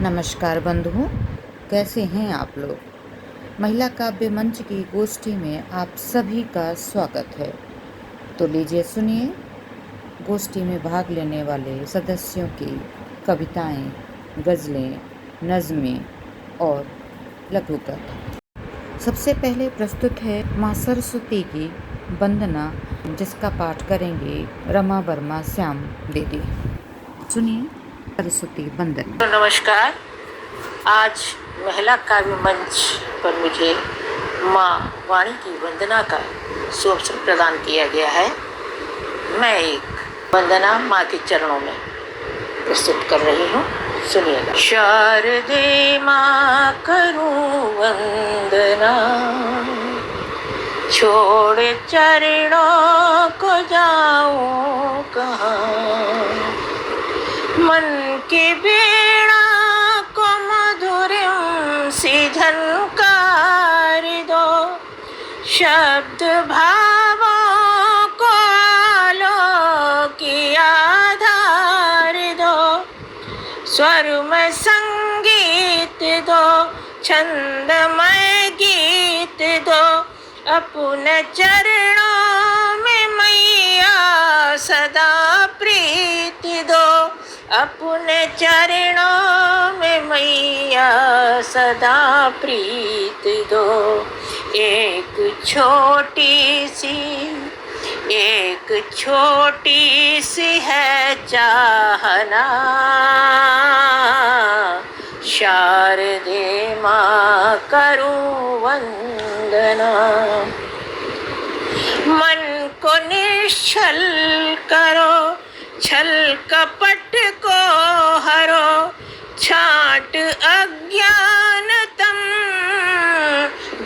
नमस्कार बंधुओं, कैसे हैं आप लोग। महिला काव्य मंच की गोष्ठी में आप सभी का स्वागत है। तो लीजिए सुनिए गोष्ठी में भाग लेने वाले सदस्यों की कविताएं, गज़लें, नज़में और लघुकथा। सबसे पहले प्रस्तुत है माँ सरस्वती की वंदना, जिसका पाठ करेंगे रमा वर्मा श्याम दीदी। सुनिए सरस्वती वंदना। नमस्कार। आज महिला काव्य मंच पर मुझे माँ वाणी की वंदना का सुअवसर प्रदान किया गया है। मैं एक वंदना माँ के चरणों में प्रस्तुत कर रही हूँ, सुनिएगा। शारदे माँ करूँ वंदना, छोड़ चरणों को जाऊँ कहाँ। मन की वीणा को मधुरिम सी झनकार दो, शब्द भावों को आलोक की आधार दो। स्वर में संगीत दो, छंदमय गीत दो, अपने चरणों में मैया सदा प्रीत दो। अपने चरणों में मैया सदा प्रीत दो। एक छोटी सी है चाहना, शारदे माँ करूँ वंदना। मन को निश्चल करो, छल कपट को हरो, छाट अज्ञानतम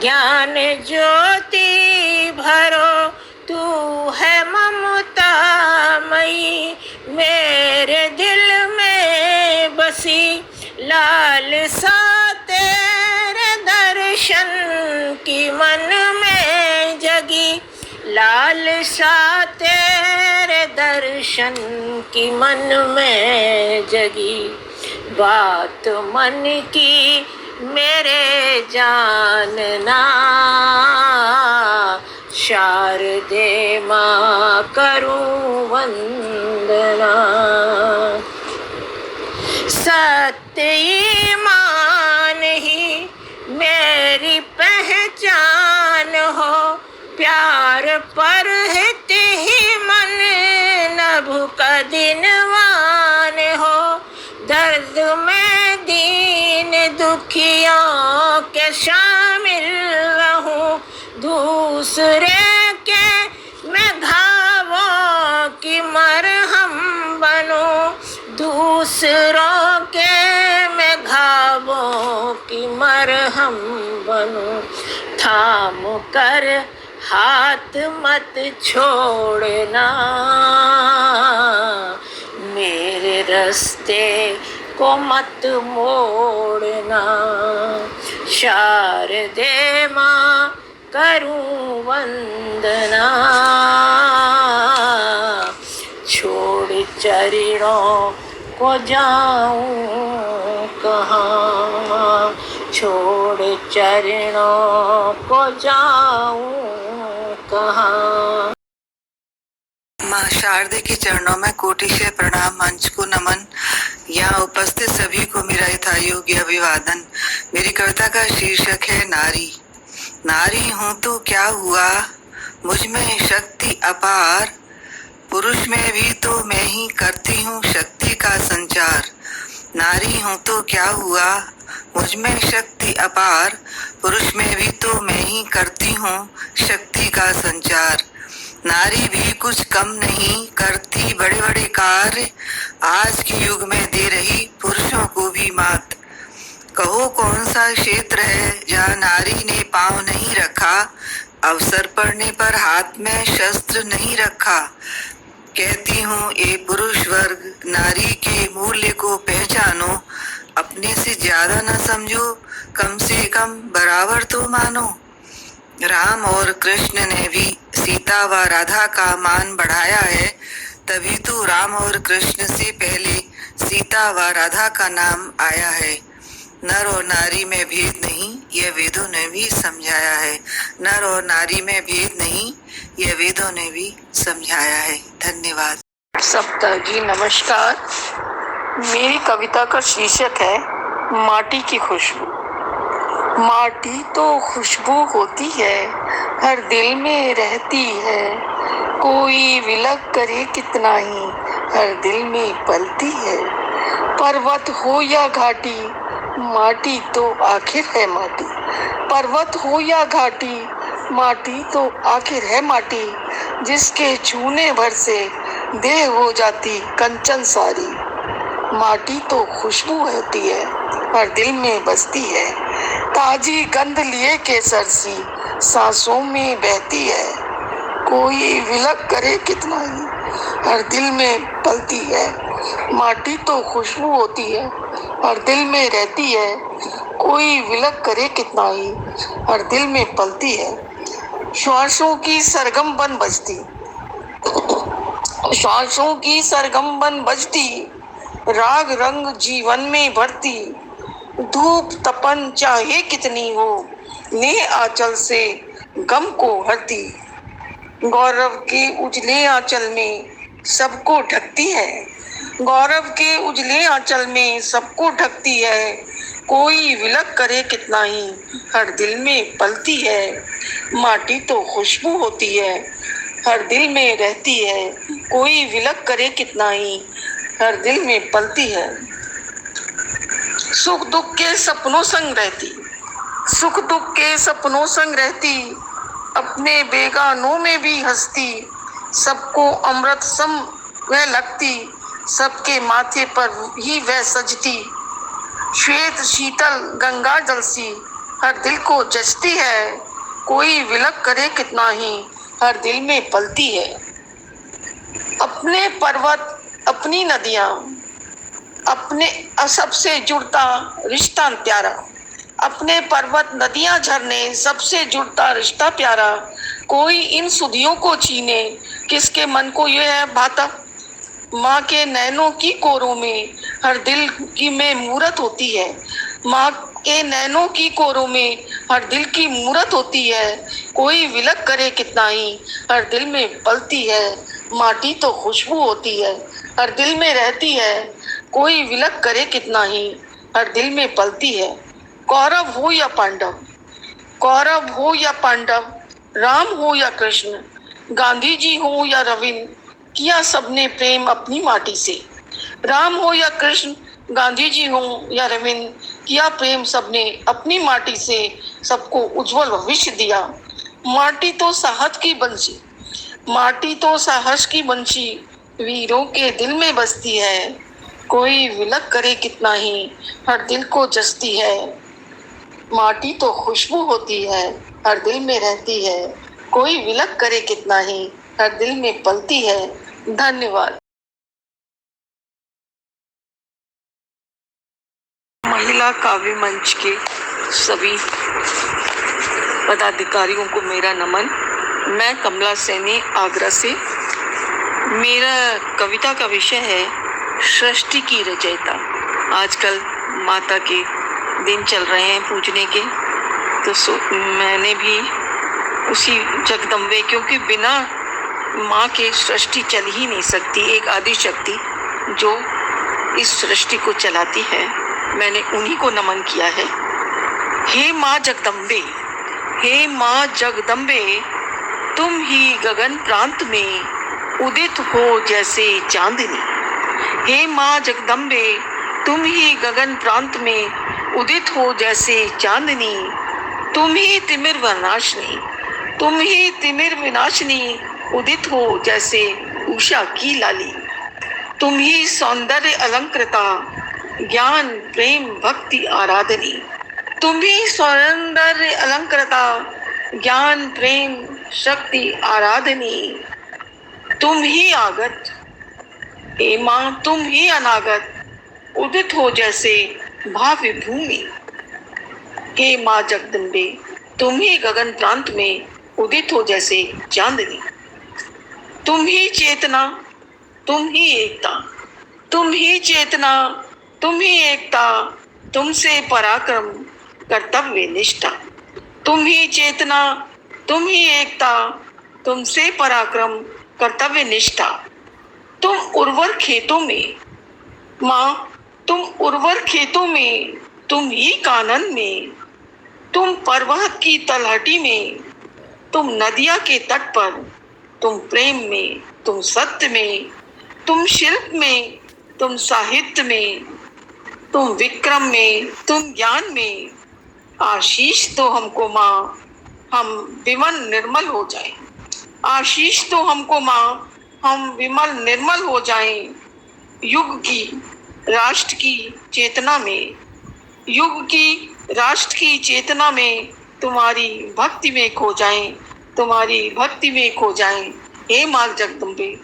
ज्ञान ज्योति भरो। तू है ममता मई मेरे दिल में बसी, लालसा तेरे दर्शन की मन में जगी। लालसा तेरे दर्शन की मन में जगी। बात मन की मेरे जानना, शारदे माँ करूँ वंदना। सत्य ईमान ही मेरी पहचान हो, प्यार पर हित ही मन नभ का दिनवान हो। दर्द में दीन दुखियों के शामिल रहूं, दूसरे के मैं घावों की मरहम बनूं। दूसरों के मैं घावों की मरहम बनूं। थाम कर हाथ मत छोड़ना, मेरे रास्ते को मत मोड़ना। शारदे माँ करूँ वंदना, छोड़ चरणों को जाऊँ कहाँ। छोड़ चरणों को जाऊँ कहाँ। माँ शारदे के चरणों में कोटि से प्रणाम, मंच को नमन। यहाँ उपस्थित सभी को मेरा यथायोग्य अभिवादन। मेरी कविता का शीर्षक है नारी। नारी हूँ तो क्या हुआ, मुझ में शक्ति अपार। पुरुष में भी तो मैं ही करती हूँ शक्ति का संचार। नारी हूँ तो क्या हुआ, मुझ में शक्ति अपार। पुरुष में भी तो मैं ही करती हूँ शक्ति का संचार। नारी भी कुछ कम नहीं करती बड़े बड़े कार्य, आज के युग में दे रही पुरुषों को भी मात। कहो कौन सा क्षेत्र है जहाँ नारी ने पांव नहीं रखा, अवसर पड़ने पर हाथ में शस्त्र नहीं रखा। कहती हूँ ए पुरुष वर्ग, नारी के मूल्य को पहचानो। अपने से ज्यादा न समझो, कम से कम बराबर तो मानो। राम और कृष्ण ने भी सीता व राधा का मान बढ़ाया है, तभी तो राम और कृष्ण से पहले सीता व राधा का नाम आया है। नर और नारी में भेद नहीं, यह वेदों ने भी समझाया है। नर और नारी में भेद नहीं, यह वेदों ने भी समझाया है। धन्यवाद। सप्ता जी नमस्कार। मेरी कविता का शीर्षक है माटी की खुशबू। माटी तो खुशबू होती है, हर दिल में रहती है, कोई विलक करे कितना ही, हर दिल में पलती है। पर्वत हो या घाटी, माटी तो आखिर है माटी। पर्वत हो या घाटी, माटी तो आखिर है माटी। जिसके छूने भर से देह हो जाती कंचन सारी। माटी तो खुशबू होती है, हर दिल में बसती है, ताजी गंध लिए केसर सी सांसों में बहती है। कोई विलक करे कितना ही, हर दिल में पलती है। माटी तो खुशबू होती है, हर दिल में रहती है, कोई विलक करे कितना ही, हर दिल में पलती है। श्वासों की सरगम बन बजती, श्वासों की सरगम बन बजती, राग रंग जीवन में भरती। धूप तपन चाहे कितनी हो, नेह आंचल से गम को हरती। गौरव के उजले आंचल में सबको ढकती है, गौरव के उजले आंचल में सबको ढकती है। कोई विलक करे कितना ही, हर दिल में पलती है। माटी तो खुशबू होती है, हर दिल में रहती है, कोई विलक करे कितना ही, हर दिल में पलती है। सुख दुख के सपनों संग रहती, सुख दुख के सपनों संग रहती, अपने बेगानों में भी हंसती। सबको अमृत सम वह लगती, सबके माथे पर ही वह सजती। श्वेत शीतल गंगा जल सी, हर दिल को जचती है, कोई विलक करे कितना ही, हर दिल में पलती है। अपने पर्वत अपनी नदियां, अपने सबसे जुड़ता रिश्ता प्यारा। अपने पर्वत नदियां झरने सबसे जुड़ता रिश्ता प्यारा। कोई इन सुधियों को छीने, किसके मन को यह भाता। माँ के नैनों की कोरों में हर दिल की में मूरत होती है, माँ के नैनों की कोरों में हर दिल की मूरत होती है। कोई विलक करे कितना ही, हर दिल में पलती है। माटी तो खुशबू होती है, हर दिल में रहती है, कोई विलक करे कितना ही, हर दिल में पलती है। कौरव हो या पांडव, कौरव हो या पांडव, राम हो या कृष्ण, गांधी जी हो या रविंद्र, किया सबने प्रेम अपनी माटी से। राम हो या कृष्ण, गांधी जी हो या रविंद्र, किया प्रेम सबने अपनी माटी से, सबको उज्जवल भविष्य दिया। माटी तो साहस की बंसी, माटी तो साहस की बंसी, वीरों के दिल में बसती है। कोई विलक करे कितना ही, हर दिल को जचती है। माटी तो खुशबू होती है, हर दिल में रहती है, कोई विलक करे कितना ही, हर दिल में पलती है। धन्यवाद। महिला काव्य मंच के सभी पदाधिकारियों को मेरा नमन। मैं कमला सैनी आगरा से। मेरा कविता का विषय है सृष्टि की रचयिता। आजकल माता के दिन चल रहे हैं पूजने के, तो मैंने भी उसी जगदम्बे, क्योंकि बिना माँ के सृष्टि चल ही नहीं सकती, एक आदि शक्ति जो इस सृष्टि को चलाती है, मैंने उन्हीं को नमन किया है। हे माँ जगदम्बे, हे माँ जगदम्बे, तुम ही गगन प्रांत में उदित हो जैसे चांदनी। हे माँ जगदम्बे, तुम ही गगन प्रांत में उदित हो जैसे चांदनी। तुम ही तिमिर विनाशिनी, तुम ही तिमिर विनाशिनी, उदित हो जैसे उषा की लाली। तुम ही सौंदर्य अलंकृता, ज्ञान प्रेम भक्ति आराधनी। तुम ही सौंदर्य अलंकृता, ज्ञान प्रेम शक्ति आराधनी। तुम ही आगत, हे माँ तुम ही अनागत, उदित हो जैसे भाव्य भूमि। हे माँ जगदम्बे, तुम ही गगन प्रांत में उदित हो जैसे चांदनी। तुम ही चेतना, तुम ही एकता, तुम ही चेतना, तुम ही एकता, तुमसे पराक्रम कर्तव्य निष्ठा। तुम ही चेतना, तुम ही एकता, तुमसे पराक्रम कर्तव्य निष्ठा। तुम उर्वर खेतों में माँ, तुम उर्वर खेतों में, तुम ही कानन में, तुम पर्वत की तलहटी में, तुम नदिया के तट पर, तुम प्रेम में, तुम सत्य में, तुम शिल्प में, तुम साहित्य में, तुम विक्रम में, तुम ज्ञान में। आशीष दो हमको माँ, हम विमल निर्मल हो जाएं। आशीष दो हमको माँ, हम विमल निर्मल हो जाएं। युग की राष्ट्र की चेतना में, युग की राष्ट्र की चेतना में तुम्हारी भक्ति में खो जाएं, तुम्हारी भक्ति में खो जाएं। हे माँ जगदम्बे,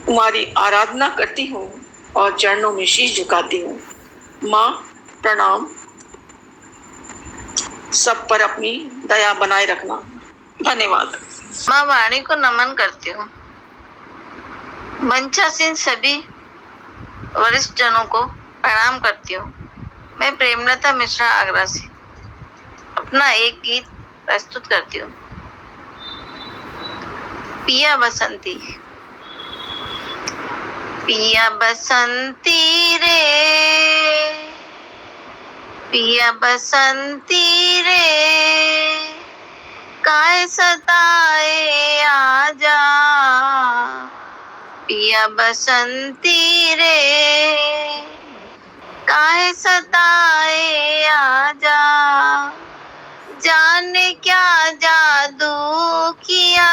तुम्हारी आराधना करती हूँ और चरणों में शीश झुकाती हूँ। माँ प्रणाम, सब पर अपनी दया बनाए रखना। धन्यवाद। माँ वाणी को नमन करती हूँ। मंचासीन सभी वरिष्ठ जनों को प्रणाम करती हूँ। मैं प्रेमलता मिश्रा आगरा से अपना एक गीत प्रस्तुत करती हूँ। पिया बसंती। पिया बसंती रे, पिया बसंती रे, काय सताए आजा। पिया बसंती रे, काहे सताए आजा। जाने क्या जादू किया,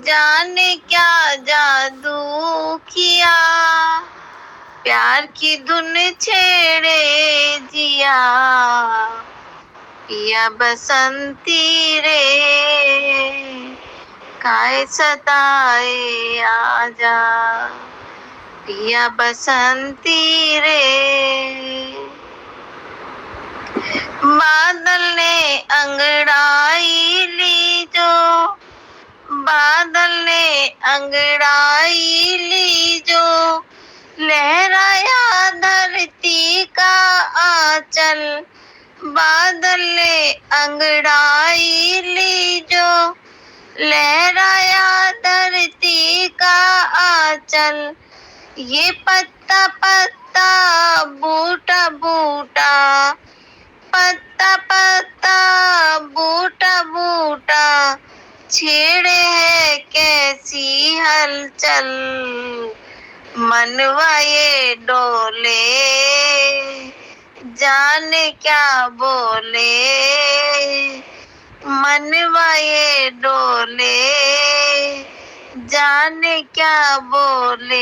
जाने क्या जादू किया, प्यार की धुन छेड़े जिया। पिया बसंती रे, काहे सताए आजा। पिया बसंती रे। बादल ने अंगड़ाई ली जो, बादल ने अंगड़ाई ली जो, लहराया धरती का आंचल। बादल ने अंगड़ाई ली जो, लहराया धरती का आंचल। ये पत्ता पत्ता बूटा बूटा, पत्ता पत्ता बूटा बूटा, छेड़े है कैसी हलचल। मनवा ये डोले, जाने क्या बोले। मनवा ये डोले, जाने क्या बोले।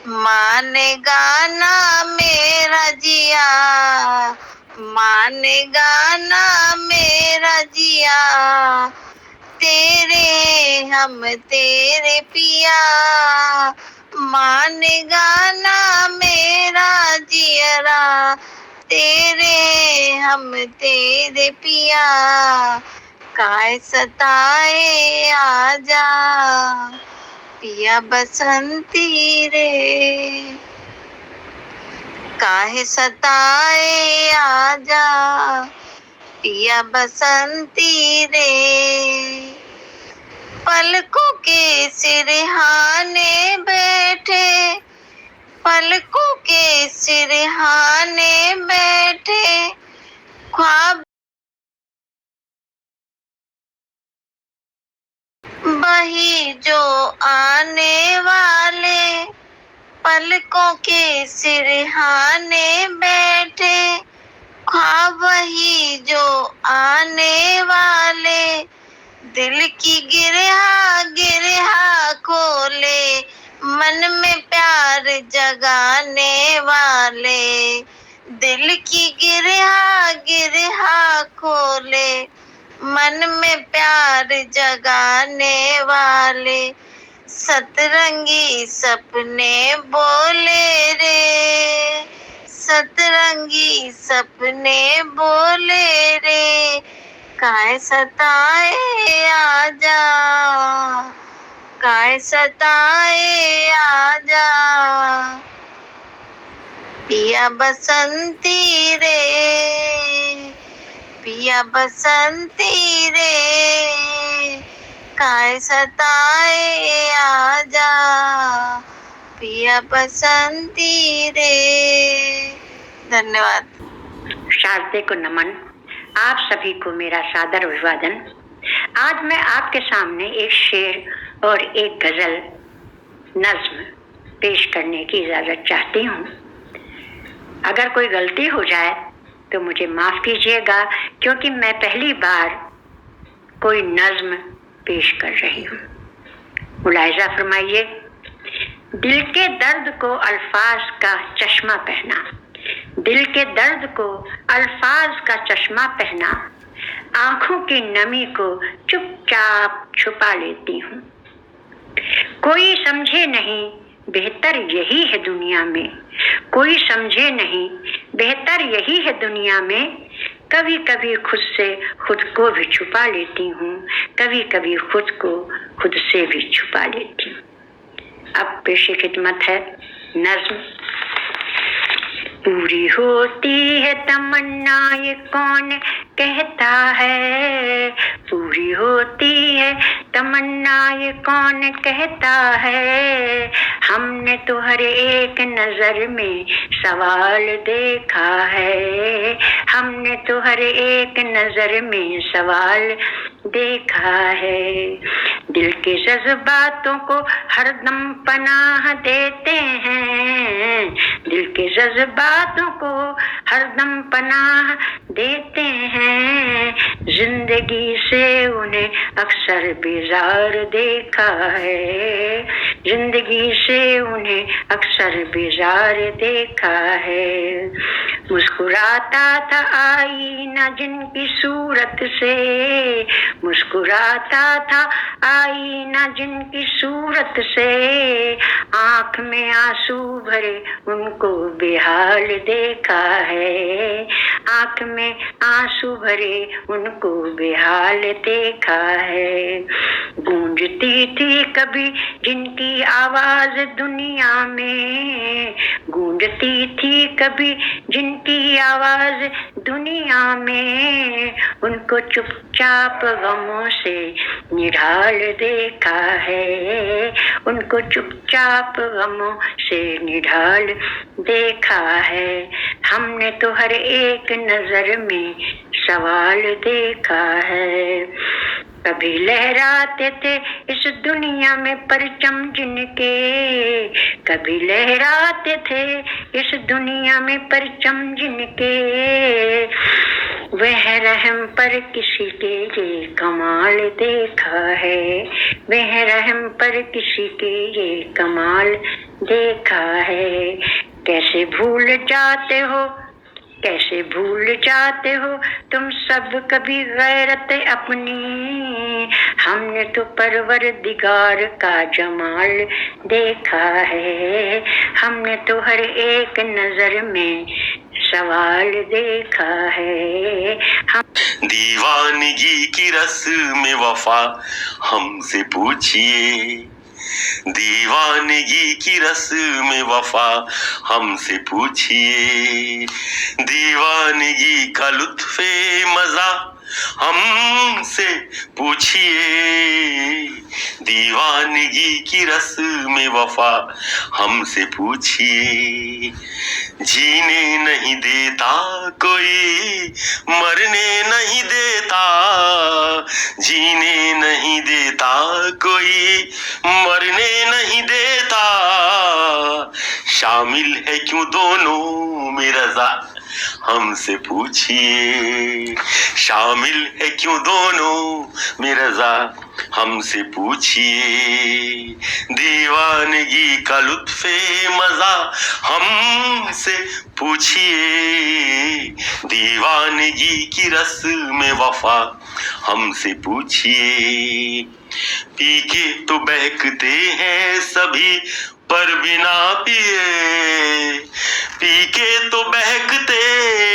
मानेगा ना मेरा जिया, मानेगा ना मेरा जिया, तेरे हम तेरे पिया। मानेगा ना मेरा जियरा, तेरे हम तेरे पिया। काय सताए आजा, पिया बसंती रे। काहे सताए आजा, पिया बसंती रे। पलकों के सिरहाने बैठे, पलकों के सिरहाने बैठे, ख्वाब वही जो आने वाले। पलकों के सिरहाने बैठे, ख्वाब वही जो आने वाले। दिल की गिरहा गिरहा खोले, मन में प्यार जगाने वाले। दिल की गिरहा गिरहा खोले, मन में प्यार जगाने वाले। सतरंगी सपने बोले रे, सतरंगी सपने बोले रे। काय सताए आजा, काय सताए आजा, पिया बसंती रे, पिया बसंती रे, काय सताए आजा, पिया बसंती रे। धन्यवाद। शारदे को नमन। आप सभी को मेरा सादर अभिवादन। आज मैं आपके सामने एक शेर और एक गजल नज्म पेश करने की इजाजत चाहती हूँ। अगर कोई गलती हो जाए तो मुझे माफ कीजिएगा, क्योंकि मैं पहली बार कोई नज्म पेश कर रही हूँ। मुलाहिजा फरमाइए। दिल के दर्द को अल्फाज का चश्मा पहना, दिल के दर्द को अल्फाज का चश्मा पहना, आंखों की नमी को चुपचाप छुपा लेती हूँ। कोई समझे नहीं बेहतर यही है दुनिया में, कोई समझे नहीं बेहतर यही है दुनिया में। कभी कभी खुद से खुद को भी छुपा लेती हूँ, कभी कभी खुद को खुद से भी छुपा लेती हूँ। अब पेशे खिदमत है नज्म। पूरी होती है तमन्ना ये कौन कहता है, पूरी होती है तमन्ना ये कौन कहता है। हमने तो हर एक नजर में सवाल देखा है, हमने तो हर एक नजर में सवाल देखा है। दिल के जज्बातों को हरदम पनाह देते हैं, दिल के जज्बातों को हरदम पनाह देते हैं। जिंदगी से उन्हें अक्सर बेजार देखा है, जिंदगी से उन्हें अक्सर बेजार देखा है। मुस्कुराता था आईना जिनकी सूरत से, मुस्कुराता था आईना जिनकी सूरत से। आँख में आंसू भरे उनको बेहाल देखा है, आँख में आंसू भरे उनको बेहाल देखा है। गूंजती थी कभी जिनकी आवाज दुनिया में, गूंजती थी कभी जिनकी आवाज दुनिया में। उनको चुपचाप गमों से निढाल देखा है, उनको चुपचाप गमों से निढाल देखा है। हमने तो हर एक नजर में सवाल देखा है। कभी लहराते थे इस दुनिया में परचम जिनके, कभी लहराते थे इस दुनिया में परचम जिनके। वह रहम पर किसी के ये कमाल देखा है, वह रहम पर किसी के ये कमाल देखा है। कैसे भूल जाते हो, कैसे भूल जाते हो तुम सब कभी गैरत अपनी। हमने तो परवरदिगार का जमाल देखा है, हमने तो हर एक नजर में सवाल देखा है। दीवानगी की रस में वफा हमसे पूछिए, दीवानगी की रस में वफा हमसे पूछिए। दीवानगी का लुत्फे मजा हमसे पूछिए, दीवानगी की रस में वफा हमसे पूछिए। जीने नहीं देता कोई, मरने नहीं देता, जीने नहीं देता कोई, मरने नहीं देता। शामिल है क्यों दोनों में रज़ा हमसे पूछिए, शामिल है क्यों दोनों में रज़ा हमसे पूछिए। दीवानगी का लुत्फे मजा हमसे पूछिए, दीवानगी की रस में वफा हमसे पूछिए। पी के तो बहकते हैं सभी पर बिना पिए, पी के तो बहकते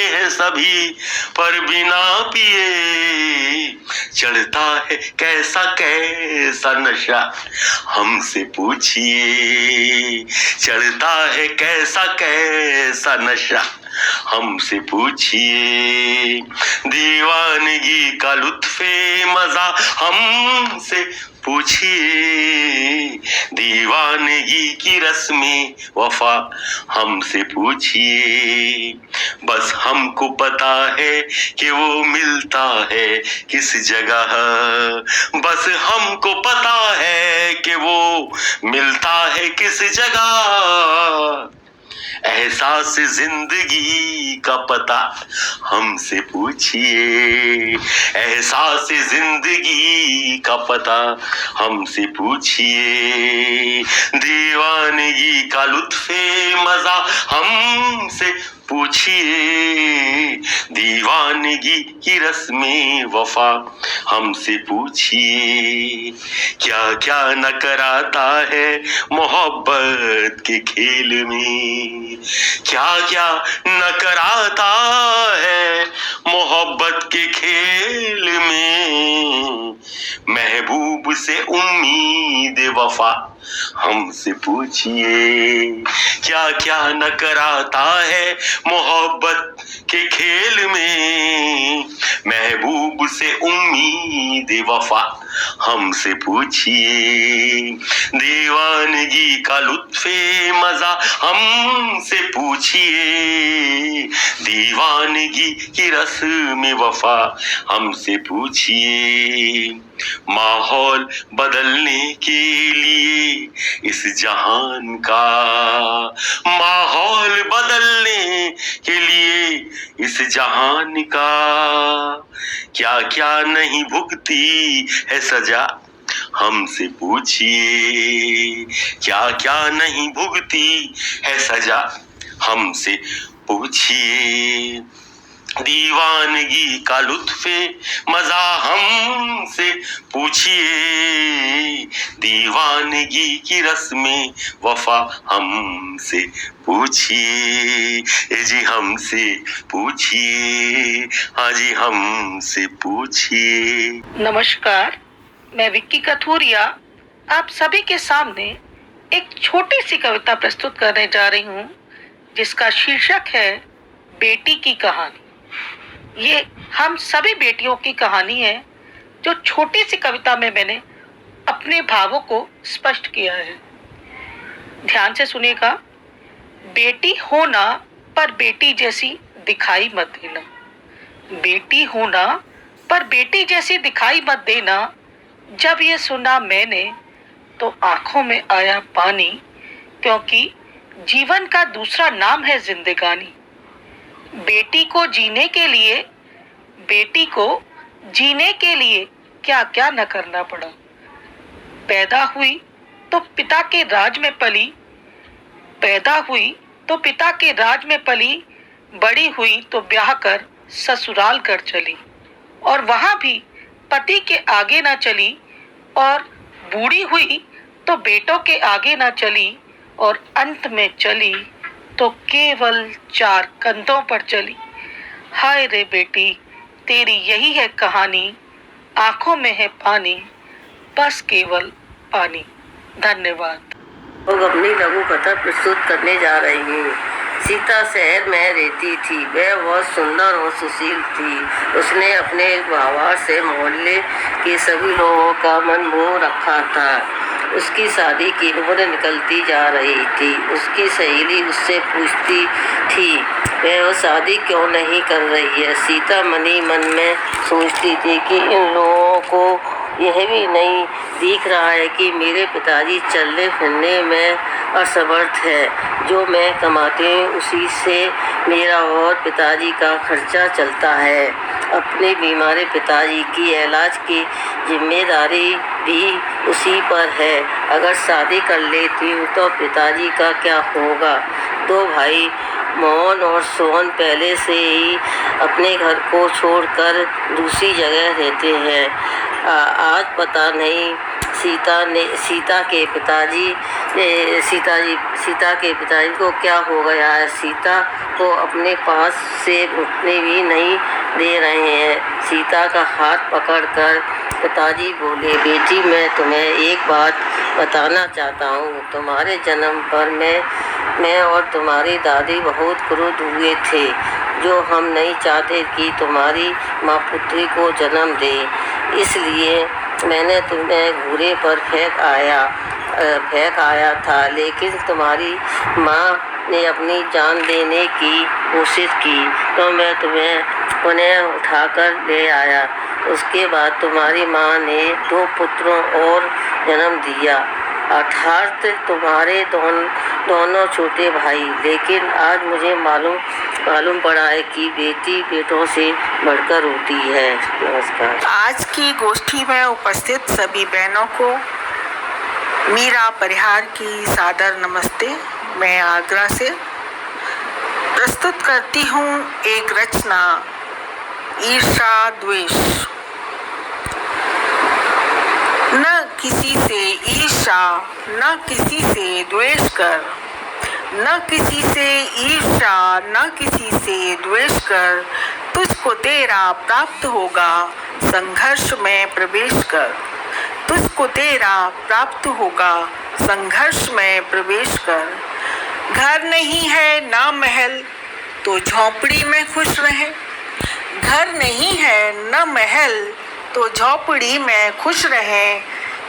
हैं सभी पर बिना पिए चढ़ता है कैसा कैसा नशा, हमसे पूछिए चढ़ता है कैसा कैसा नशा, हमसे पूछिए। दीवानगी का लुत्फे मजा हमसे पूछिए, दीवानगी की रस्में वफा हमसे पूछिए। बस हमको पता है कि वो मिलता है किस जगह, बस हमको पता है कि वो मिलता है किस जगह। एहसास जिंदगी का पता हमसे पूछिए, एहसास जिंदगी का पता हमसे पूछिए। दीवानगी का लुत्फे मजा हमसे पूछिए, दीवानगी की रस्में वफा हमसे पूछिए। क्या क्या न कराता है मोहब्बत के खेल में, क्या क्या न कराता है मोहब्बत के खेल में। महबूब से उम्मीद वफा हमसे पूछिए, क्या क्या न कराता है मोहब्बत के खेल में। महबूब से उम्मीद वफा हमसे पूछिए, दीवानगी का लुत्फे मजा हमसे पूछिए, दीवानगी की रस्म वफा हमसे पूछिए। माहौल बदलने के लिए इस जहान का, माहौल बदलने के लिए इस जहान का। क्या क्या नहीं भुगती है सजा हमसे पूछिए, क्या क्या नहीं भुगती है सजा हमसे पूछिए। दीवानगी का लुत्फे मजा हमसे पूछिए, दीवानगी की रस्में वफा हमसे पूछिए। जी हमसे पूछिए, हाँ जी हमसे पूछिए। नमस्कार, मैं विक्की कथूरिया आप सभी के सामने एक छोटी सी कविता प्रस्तुत करने जा रही हूँ, जिसका शीर्षक है बेटी की कहानी। ये हम सभी बेटियों की कहानी है, जो छोटी सी कविता में मैंने अपने भावों को स्पष्ट किया है। ध्यान से सुनिएगा। बेटी होना पर बेटी जैसी दिखाई मत देना, बेटी होना पर बेटी जैसी दिखाई मत देना। जब ये सुना मैंने तो आंखों में आया पानी, क्योंकि जीवन का दूसरा नाम है जिंदगानी। बेटी को जीने के लिए, बेटी को जीने के लिए क्या क्या न करना पड़ा। पैदा हुई तो पिता के राज में पली, पैदा हुई तो पिता के राज में पली, बड़ी हुई तो ब्याह कर ससुराल कर चली, और वहां भी पति के आगे ना चली, और बूढ़ी हुई तो बेटों के आगे ना चली, और अंत में चली तो केवल 4 कंधों पर चली। हाय रे बेटी, तेरी यही है कहानी, आंखों में है पानी, बस केवल पानी। धन्यवाद। लोग अपनी लघु कथा प्रस्तुत करने जा रही हूँ। सीता शहर में रहती थी। वह बहुत सुंदर और सुशील थी। उसने अपने व्यवहार से मोहल्ले के सभी लोगों का मन मोह रखा था। उसकी शादी की उम्र निकलती जा रही थी। उसकी सहेली उससे पूछती थी, वह शादी क्यों नहीं कर रही है। सीता मनी मन में सोचती थी कि इन लोगों को यह भी नहीं दिख रहा है कि मेरे पिताजी चलने फिरने में असमर्थ है। जो मैं कमाती हूँ उसी से मेरा और पिताजी का खर्चा चलता है। अपने बीमार पिताजी की इलाज की जिम्मेदारी भी उसी पर है। अगर शादी कर लेती हूँ तो पिताजी का क्या होगा। 2 भाई मोहन और सोहन पहले से ही अपने घर को छोड़कर दूसरी जगह रहते हैं। आज पता नहीं सीता के पिताजी को क्या हो गया है। सीता को अपने पास से उठने भी नहीं दे रहे हैं। सीता का हाथ पकड़कर पिताजी बोले, बेटी मैं तुम्हें एक बात बताना चाहता हूँ। तुम्हारे जन्म पर मैं और तुम्हारी दादी बहुत क्रुद्ध हुए थे, जो हम नहीं चाहते कि तुम्हारी माँ पुत्री को जन्म दे। इसलिए मैंने तुम्हें घूरे पर फेंक आया था, लेकिन तुम्हारी माँ ने अपनी जान देने की कोशिश की तो मैं तुम्हें उन्हें उठाकर ले आया। उसके बाद तुम्हारी माँ ने 2 पुत्रों और जन्म दिया, अर्थात तुम्हारे दोनों छोटे भाई। लेकिन आज मुझे मालूम पड़ा है कि बेटी बेटों से बढ़कर होती है। नमस्कार। आज की गोष्ठी में उपस्थित सभी बहनों को मीरा परिहार की सादर नमस्ते। मैं आगरा से प्रस्तुत करती हूँ एक रचना, ईर्ष्या द्वेष। न किसी से ईर्ष्या, न किसी से द्वेष कर, न किसी से ईर्ष्या, न किसी से द्वेष कर, तुझको तेरा प्राप्त होगा संघर्ष में प्रवेश कर। तुझको तेरा प्राप्त होगा संघर्ष में प्रवेश कर। घर नहीं है ना महल तो झोंपड़ी में खुश रहे। घर नहीं है न महल तो झोंपड़ी में खुश रहे।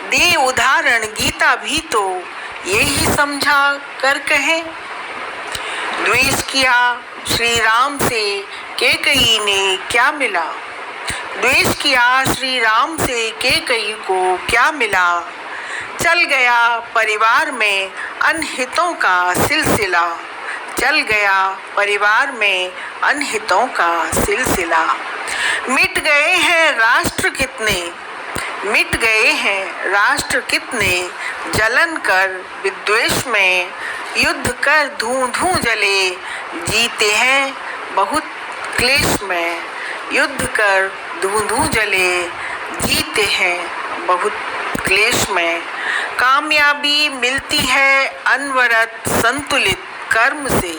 दे उदाहरण गीता भी तो यही समझा कर कहे। द्वेष किया श्री राम से कैकेयी ने क्या मिला। द्वेष किया श्री राम से कैकेयी को क्या मिला। चल गया परिवार में अनहितों का सिलसिला। चल गया परिवार में अनहितों का सिलसिला। मिट गए हैं राष्ट्र कितने, मिट गए हैं राष्ट्र कितने, जलन कर विद्वेष में युद्ध कर धूं जले। जीते हैं बहुत क्लेश में, युद्ध कर धूं जले। जीते हैं बहुत क्लेश में। कामयाबी मिलती है अनवरत संतुलित कर्म से।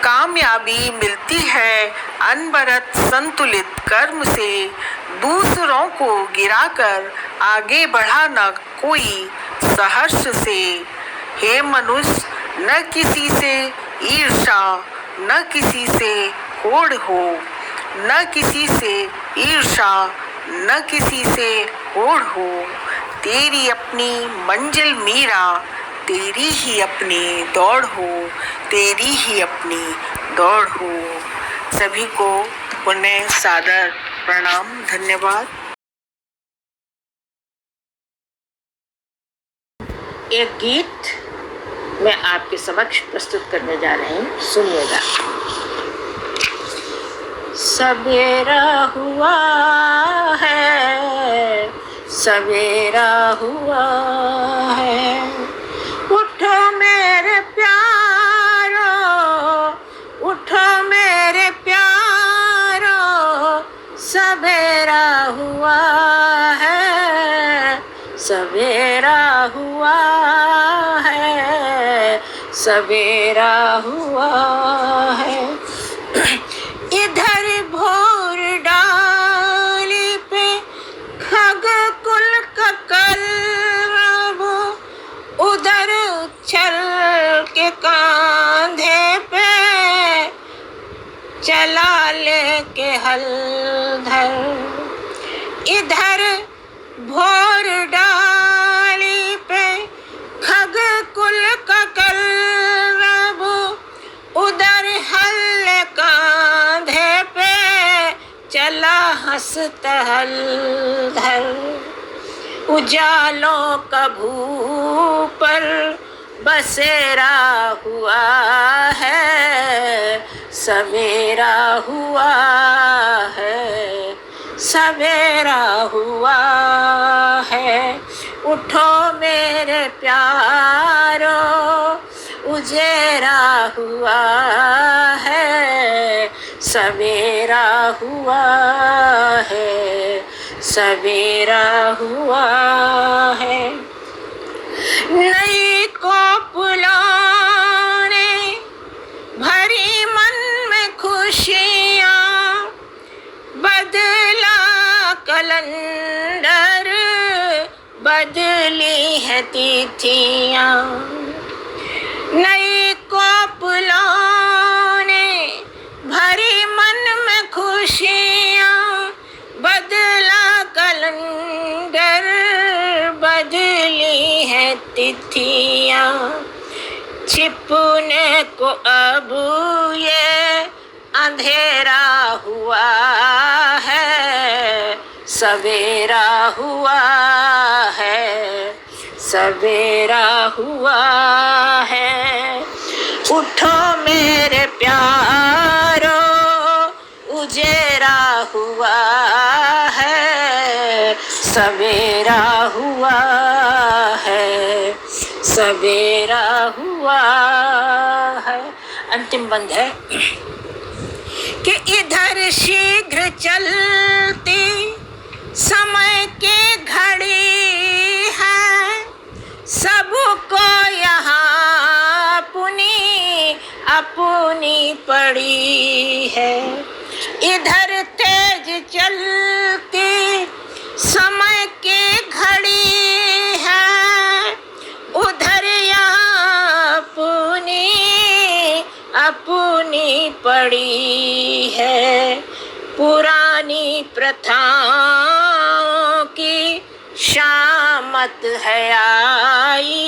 कामयाबी मिलती है अनवरत संतुलित कर्म से। दूसरों को गिराकर आगे बढ़ाना कोई सहर्ष से। हे मनुष्य, न किसी से ईर्ष्या, न किसी से होड़ हो। न किसी से ईर्ष्या, न किसी से होड़ हो। तेरी अपनी मंजिल मीरा, तेरी ही अपनी दौड़ हो। तेरी ही अपनी दौड़ हो। सभी को पुनः सादर प्रणाम, धन्यवाद। एक गीत मैं आपके समक्ष प्रस्तुत करने जा रही हूँ, सुनिएगा। सवेरा हुआ है, सवेरा हुआ है, उठो मेरे प्यारो, उठो मेरे प्यारो, सवेरा हुआ है, सवेरा हुआ है, सवेरा हुआ है। इधर भोर डाली पे खग कुल का कलरव, उधर चल के कांधे पे चला लेके हलधर। इधर भोर डाली पे खग कुल का कलरव, उधर हल कांधे पे चला हंसता हलधर। उजालों का भूपर बसेरा हुआ है, सवेरा हुआ है, सवेरा हुआ है। उठो मेरे प्यारो, उजेरा हुआ है, सवेरा हुआ है, सवेरा हुआ है। नई कोपलों ने भरी मन में खुशियाँ, कैलेंडर बदली है तिथियां, नई कोपलों ने भरी मन में खुशियां, बदला कैलेंडर बदली है तिथियां, छिपने को अब ये अंधेरा हुआ है, सवेरा हुआ है, सवेरा हुआ है। उठो मेरे प्यारो, उजेरा हुआ है, सवेरा हुआ है, सवेरा हुआ है। अंतिम बंद है कि इधर शीघ्र चलती समय की घड़ी है, सबको यहाँ अपनी अपनी पड़ी है। इधर तेज चलती समय की घड़ी है, उधर यहाँ अपनी अपनी पड़ी है। पुरानी प्रथाओं की शामत है आई,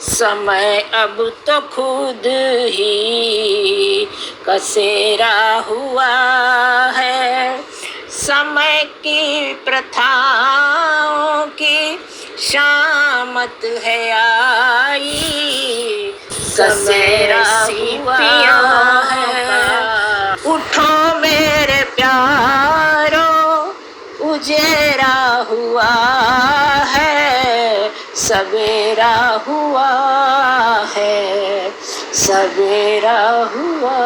समय अब तो खुद ही कसेरा हुआ है। समय की प्रथाओं की शामत है आई, कसेरा हुआ है। उठो मेरे प्यारो, उजेरा हुआ है, सवेरा हुआ है, सवेरा हुआ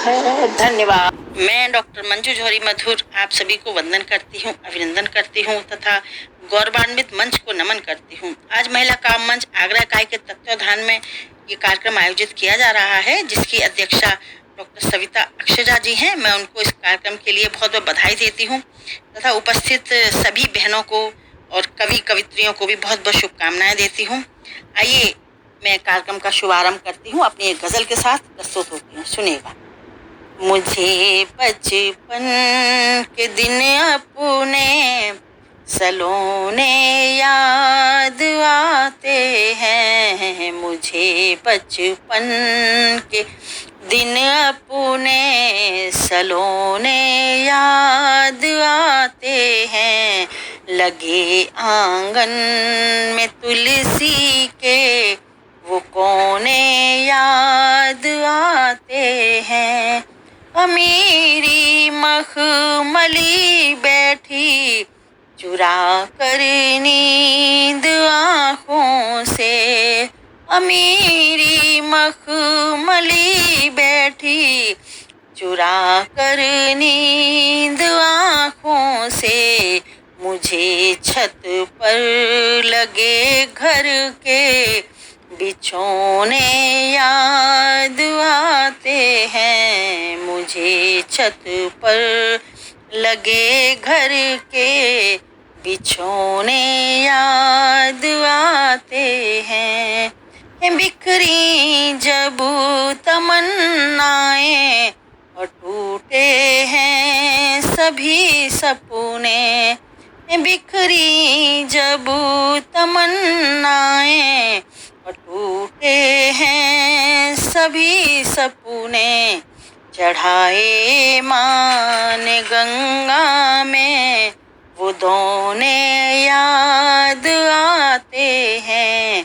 है। धन्यवाद। मैं डॉक्टर मंजू जौहरी मधुर आप सभी को वंदन करती हूँ, अभिनंदन करती हूँ तथा गौरवान्वित मंच को नमन करती हूँ। आज महिला काम मंच आगरा इकाई के तत्वाधान में ये कार्यक्रम आयोजित किया जा रहा है, जिसकी अध्यक्षा डॉक्टर सविता अक्षरा जी हैं। मैं उनको इस कार्यक्रम के लिए बहुत बहुत बधाई देती हूँ तथा उपस्थित सभी बहनों को और कवि कवित्रियों को भी बहुत बहुत शुभकामनाएं देती हूँ। आइए मैं कार्यक्रम का शुभारंभ करती हूँ, अपनी एक गजल के साथ प्रस्तुत होती हूँ, सुनिएगा। मुझे बचपन के दिन अपने सलोने याद आते हैं, मुझे बचपन के दिन अपने सलोने याद आते हैं। लगे आंगन में तुलसी के वो कोने याद आते हैं। अमीरी मखमली बैठी चुरा कर नींद आँखों से, अमीरी मखमली बैठी चुरा कर नींद आँखों से। मुझे छत पर लगे घर के बिछोने याद आते हैं, मुझे छत पर लगे घर के बिछोने याद आते हैं। बिखरी जब तमन्नाएं और टूटे हैं सभी सपने, बिखरी जब तमन्नाएं और टूटे हैं सभी सपने। चढ़ाए मान गंगा में वो दोने याद आते हैं,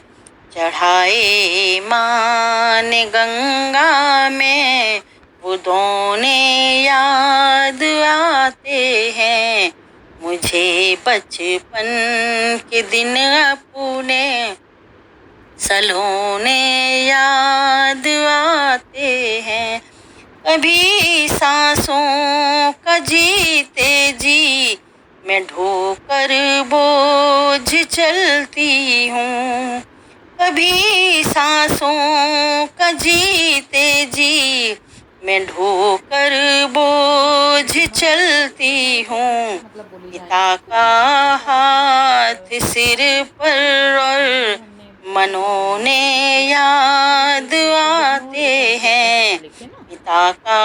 चढ़ाए मान गंगा में वो दोने याद आते हैं। मुझे बचपन के दिन अपने सलोने याद आते हैं। कभी सांसों का जीते जी मैं ढोकर बोझ चलती हूँ, कभी सांसों का जीते जी मैं ढोकर बोझ चलती हूँ, पिता का हाथ सिर पर और मनों ने याद आते हैं, पिता का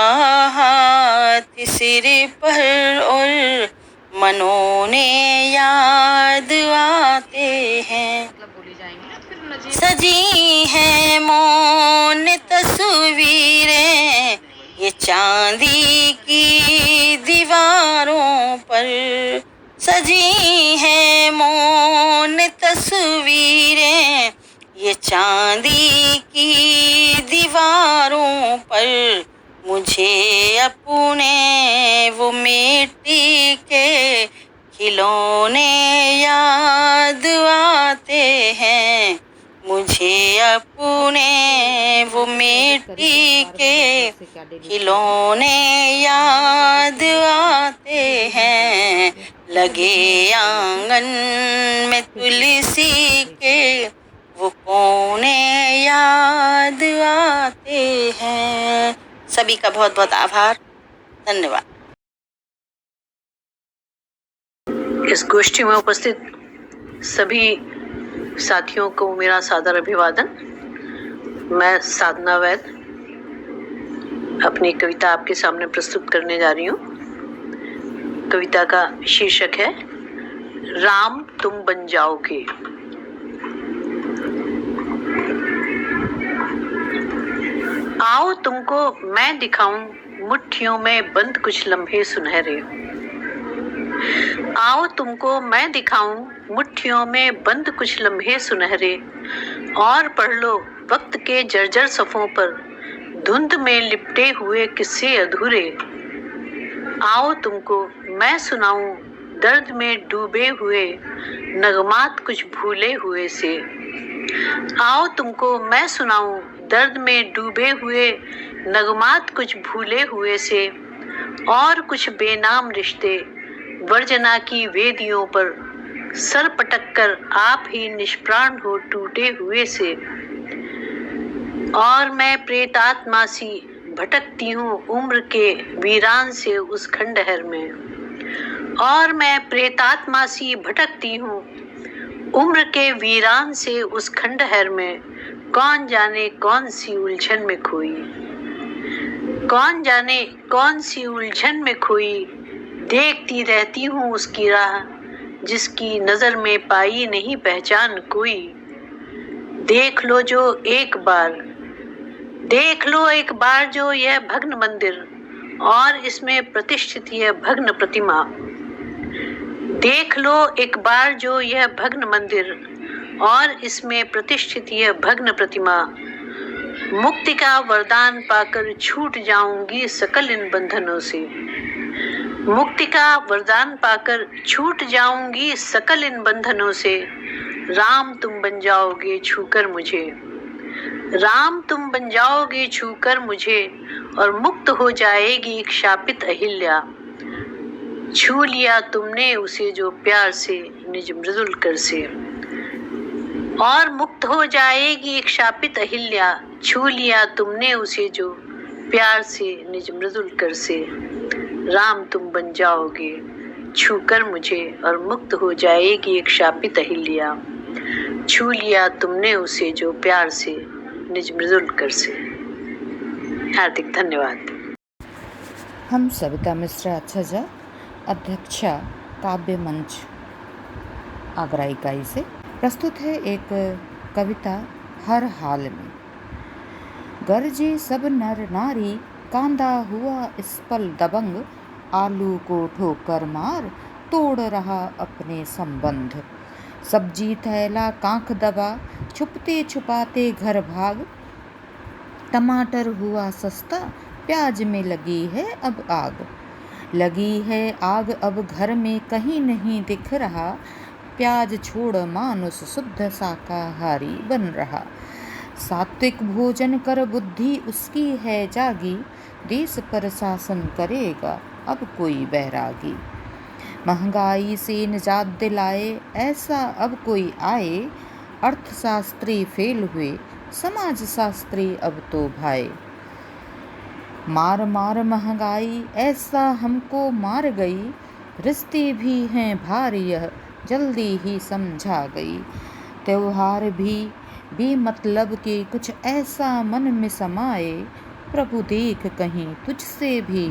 हाथ सिर पर और मनों ने याद आते हैं। सजी हैं मौन तस्वीरें ये चांदी की दीवारों पर, सजी हैं मौन तस्वीरें ये चांदी की दीवारों पर, मुझे अपने वो मिट्टी के खिलौने याद आते हैं, मुझे अपने वो मिट्टी के खिलौने याद आते हैं। लगे आंगन में तुलसी के वो कोने याद आते हैं। सभी का बहुत बहुत आभार, धन्यवाद। इस गोष्ठी में उपस्थित सभी साथियों को मेरा सादर अभिवादन। मैं साधना वैद अपनी कविता आपके सामने प्रस्तुत करने जा रही हूँ। कविता का शीर्षक है राम तुम बन जाओगे। आओ तुमको मैं दिखाऊं मुट्ठियों में बंद कुछ लम्हे सुनहरे, आओ तुमको मैं दिखाऊं मुट्ठियों में बंद कुछ लम्हे सुनहरे, और पढ़ लो वक्त के जर्जर सफ़ों पर धुंध में लिपटे हुए किस्से अधूरे। आओ तुमको मैं सुनाऊं दर्द में डूबे हुए नगमात कुछ भूले हुए से, आओ तुमको मैं सुनाऊं दर्द में डूबे हुए नगमात कुछ भूले हुए से, और कुछ बेनाम रिश्ते वर्जना की वेदियों पर सर पटक कर आप ही निष्प्राण हो टूटे हुए से। और मैं प्रेतात्मा सी भटकती हूँ उम्र के वीरान से उस खंडहर में, और मैं प्रेतात्मा सी भटकती हूँ उम्र के वीरान से उस खंडहर में। कौन जाने कौन सी उलझन में खोई, कौन जाने कौन सी उलझन में खोई, देखती रहती हूँ उसकी राह जिसकी नजर में पाई नहीं पहचान कोई। देख लो जो एक बार, देख लो एक बार जो यह भग्न मंदिर और इसमें प्रतिष्ठित यह भग्न प्रतिमा, देख लो एक बार जो यह भग्न मंदिर और इसमें प्रतिष्ठित यह भग्न प्रतिमा। मुक्ति का वरदान पाकर छूट जाऊंगी सकल इन बंधनों से, मुक्ति का वरदान पाकर छूट जाऊंगी सकल इन बंधनों से। राम तुम बन जाओगे छूकर मुझे, राम तुम बन जाओगे छूकर मुझे, और मुक्त हो जाएगी एक शापित अहिल्या। छू लिया तुमने उसे जो प्यार से निज मृदुल कर से, और मुक्त हो जाएगी एक शापित अहिल्या। छू लिया तुमने उसे जो प्यार से निज मृदुल कर से। राम तुम बन जाओगे छूकर मुझे, और मुक्त हो जाएगी एक शापित अहिल्या। छू लिया तुमने उसे जो प्यार से निज मृदुल कर से। हार्दिक धन्यवाद। हम सविता मिश्रा छजा, अध्यक्षा काव्य मंच आगरा इकाई से प्रस्तुत है एक कविता हर हाल में। गरजे सब नर नारी, कांदा हुआ इस पल दबंग, आलू को ठोकर मार तोड़ रहा अपने संबंध। सब्जी थैला कांख दबा, छुपते छुपाते घर भाग, टमाटर हुआ सस्ता, प्याज में लगी है अब आग। लगी है आग अब घर में कहीं नहीं दिख रहा, प्याज छोड़ मानुष शुद्ध शाकाहारी बन रहा। सात्विक भोजन कर बुद्धि उसकी है जागी, देश पर शासन करेगा अब कोई बैरागी। महंगाई से निजात दिलाए ऐसा अब कोई आए, अर्थशास्त्री फेल हुए समाज शास्त्री अब तो भाए। मार मार महंगाई ऐसा हमको मार गई, रिश्ते भी हैं भारी यह जल्दी ही समझा गई। त्योहार भी बेमतलब के कुछ ऐसा मन में समाए, प्रभु देख कहीं तुझसे भी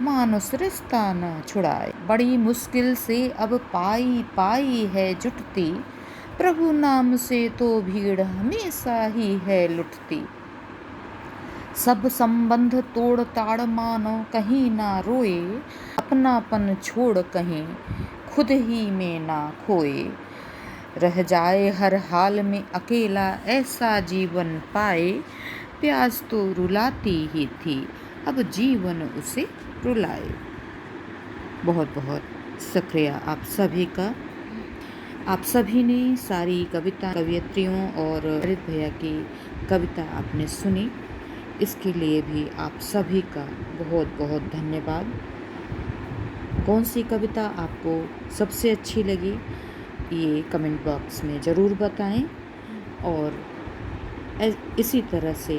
मानुष रिश्ता न छुड़ाए। बड़ी मुश्किल से अब पाई पाई है जुटती, प्रभु नाम से तो भीड़ हमेशा ही है लुटती। सब संबंध तोड़ ताड़ मानो कहीं ना रोए, अपनापन छोड़ कहीं खुद ही में ना खोए। रह जाए हर हाल में अकेला ऐसा जीवन पाए, प्यास तो रुलाती ही थी अब जीवन उसे रुलाए। बहुत बहुत शुक्रिया आप सभी का। आप सभी ने सारी कविता कवियत्रियों और अमृत भैया की कविता आपने सुनी, इसके लिए भी आप सभी का बहुत बहुत धन्यवाद। कौन सी कविता आपको सबसे अच्छी लगी ये कमेंट बॉक्स में ज़रूर बताएं, और इसी तरह से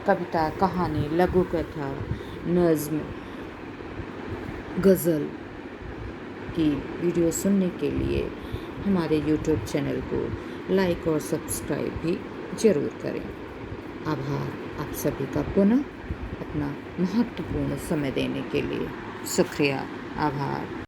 कविता, कहानी, लघु कथा, नज़्म, गज़ल की वीडियो सुनने के लिए हमारे YouTube चैनल को लाइक और सब्सक्राइब भी ज़रूर करें। आभार आप सभी का पुनः अपना महत्वपूर्ण समय देने के लिए। शुक्रिया, आभार।